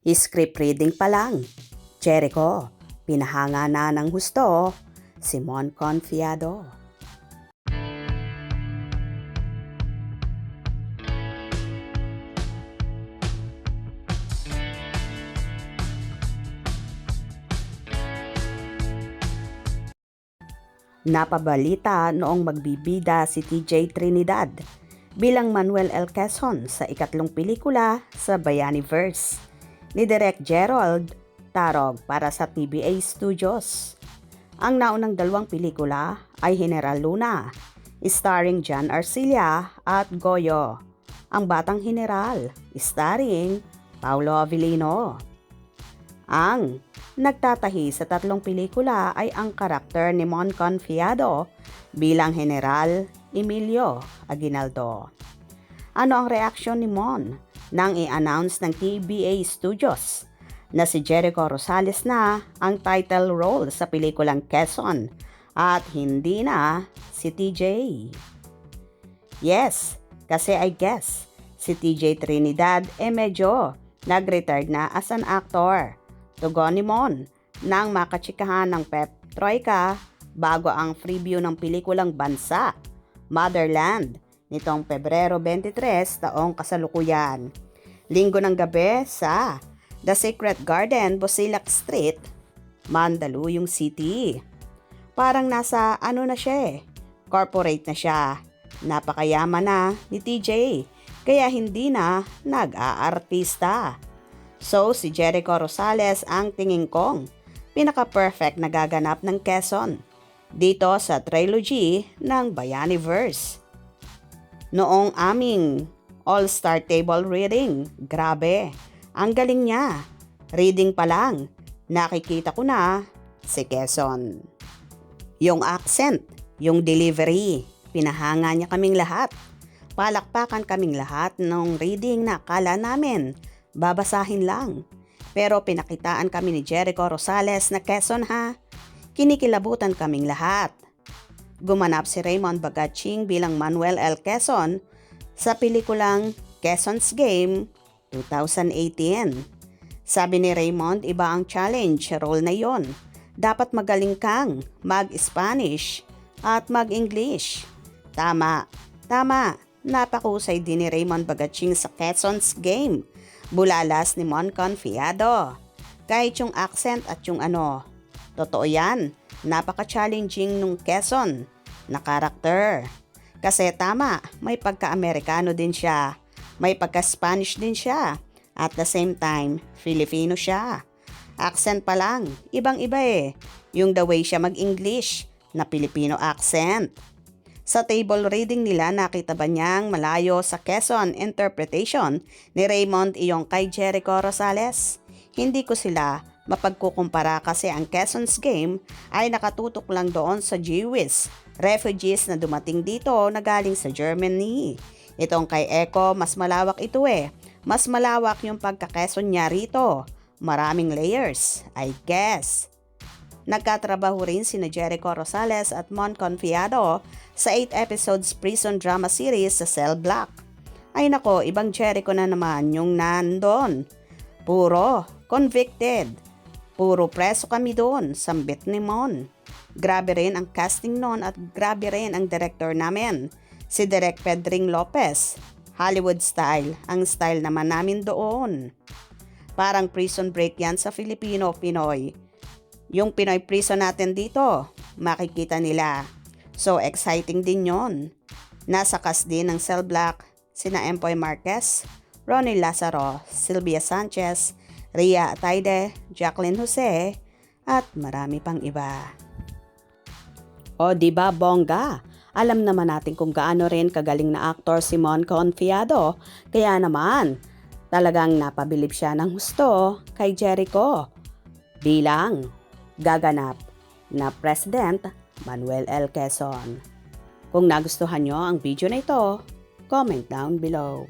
Script reading pa lang. Jericho, pinahanga na ng husto. Simon Confiado. Napabalita noong magbibida si TJ Trinidad bilang Manuel L. Quezon sa ikatlong pelikula sa Bayaniverse ni Direk Gerald Tarog para sa TBA Studios. Ang naunang dalawang pelikula ay General Luna, starring John Arcilla at Goyo. Ang Batang General, starring Paulo Avellino. Ang nagtatahi sa tatlong pelikula ay ang karakter ni Mon Confiado bilang General Emilio Aguinaldo. Ano ang reaksyon ni Mon nang i-announce ng TBA Studios na si Jericho Rosales na ang title role sa pelikulang Quezon at hindi na si TJ? Yes, kasi I guess si TJ Trinidad medyo nag-retired na as an actor. Tugon ni Mon nang makachikahan ng Pep Troika bago ang preview ng pelikulang Bansa, Motherland, nitong Pebrero 23 taong kasalukuyan. Linggo ng gabi sa The Secret Garden, Busilak Street, Mandaluyong City. Parang nasa na siya corporate na siya. Napakayaman na ni TJ, kaya hindi na nag-aartista. So, si Jericho Rosales ang tingin kong pinaka-perfect na gaganap ng Quezon dito sa trilogy ng Bayaniverse. Noong aming all-star table reading, grabe, ang galing niya. Reading pa lang, nakikita ko na si Quezon. Yung accent, yung delivery, pinahanga niya kaming lahat. Palakpakan kaming lahat nung reading na akala namin babasahin lang. Pero pinakitaan kami ni Jericho Rosales na Quezon ha. Kinikilabutan kaming lahat. Gumanap si Raymond Bagaching bilang Manuel L. Quezon sa pelikulang Quezon's Game 2018. Sabi ni Raymond, iba ang challenge role na yon. Dapat magaling kang mag-Spanish at mag-English. Tama. Napakusay din ni Raymond Bagaching sa Quezon's Game. Bulalas ni Mon Confiado. Kahit yung accent at yung totoo yan, napaka-challenging nung Quezon na karakter. Kasi tama, may pagka-Amerikano din siya, may pagka-Spanish din siya, at the same time, Filipino siya. Accent pa lang, ibang-iba yung the way siya mag-English na Filipino accent. Sa table reading nila, nakita ba niyang malayo sa Quezon interpretation ni Raymond iyong kay Jericho Rosales? Hindi ko sila mapagkukumpara kasi ang Quezon's Game ay nakatutok lang doon sa Jewish refugees na dumating dito na galing sa Germany. Itong kay Echo, mas malawak ito Mas malawak yung pagka-Quezon niya rito. Maraming layers, I guess. Nagkatrabaho rin sina Jericho Rosales at Mon Confiado sa 8 episodes prison drama series sa Cell Block. Ay nako, ibang Jericho na naman yung nandun. Puro convicted. Puro preso kami doon, sambit ni Mon. Grabe rin ang casting noon at grabe rin ang director namin, si Direk Pedring Lopez. Hollywood style, ang style naman namin doon. Parang prison break yan sa Filipino-Pinoy. Yung Pinoy prison natin dito, makikita nila. So exciting din yon. Nasa cast din ng Cell Block sina Empoy Marquez, Ronnie Lazaro, Sylvia Sanchez, Ria Ataide, Jacqueline Jose, at marami pang iba. O diba bongga? Alam naman natin kung gaano rin kagaling na aktor si Mon Confiado. Kaya naman, talagang napabilib siya ng husto kay Jericho bilang gaganap na President Manuel L. Quezon. Kung nagustuhan nyo ang video na ito, comment down below.